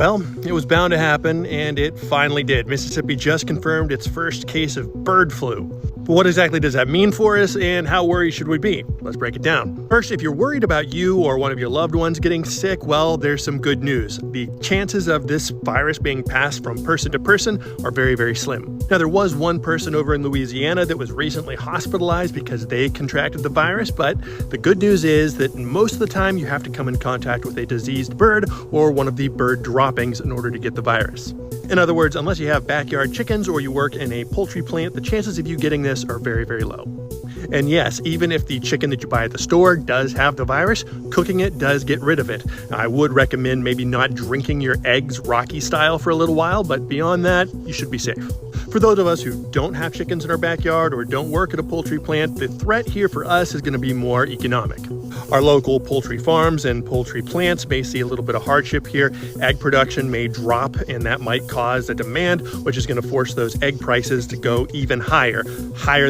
Well, it was bound to happen, and it finally did. Mississippi just confirmed its first case of bird flu. But what exactly does that mean for us, and how worried should we be? Let's break it down. First, if you're worried about you or one of your loved ones getting sick, well, there's some good news. The chances of this virus being passed from person to person are very, very slim. Now, there was one person over in Louisiana that was recently hospitalized because they contracted the virus, but the good news is that most of the time you have to come in contact with a diseased bird or one of the bird droppings in order to get the virus. In other words, unless you have backyard chickens or you work in a poultry plant, the chances of you getting this are very, very low. And yes, even if the chicken that you buy at the store does have the virus, cooking it does get rid of it. Now, I would recommend maybe not drinking your eggs Rocky style for a little while, but beyond that, you should be safe. For those of us who don't have chickens in our backyard or don't work at a poultry plant, the threat here for us is going to be more economic. Our local poultry farms and poultry plants may see a little bit of hardship here. Egg production may drop, and that might cause a demand, which is going to force those egg prices to go even higher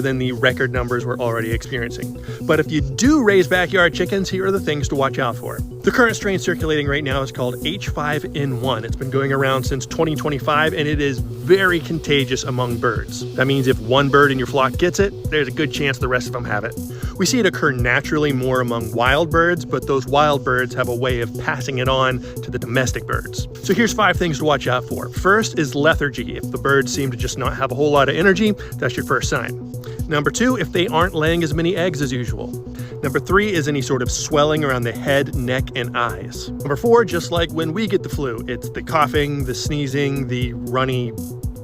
than the record numbers we're already experiencing. But if you do raise backyard chickens, here are the things to watch out for. The current strain circulating right now is called H5N1. It's been going around since 2025, and it is very contagious among birds. That means if one bird in your flock gets it, there's a good chance the rest of them have it. We see it occur naturally more among wild birds, but those wild birds have a way of passing it on to the domestic birds. So here's 5 things to watch out for. First is lethargy. If the birds seem to just not have a whole lot of energy, that's your first sign. Number 2, if they aren't laying as many eggs as usual. Number 3 is any sort of swelling around the head, neck, and eyes. Number 4, just like when we get the flu, it's the coughing, the sneezing, the runny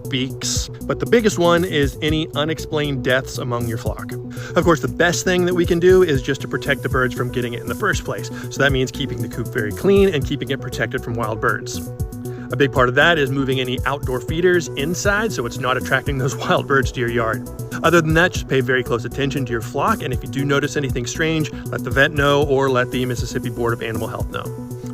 beaks. But the biggest one is any unexplained deaths among your flock. Of course, the best thing that we can do is just to protect the birds from getting it in the first place. So that means keeping the coop very clean and keeping it protected from wild birds. A big part of that is moving any outdoor feeders inside so it's not attracting those wild birds to your yard. Other than that, just pay very close attention to your flock, and if you do notice anything strange, let the vet know or let the Mississippi Board of Animal Health know.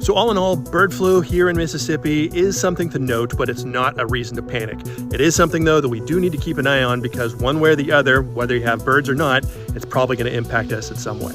So all in all, bird flu here in Mississippi is something to note, but it's not a reason to panic. It is something, though, that we do need to keep an eye on because one way or the other, whether you have birds or not, it's probably going to impact us in some way.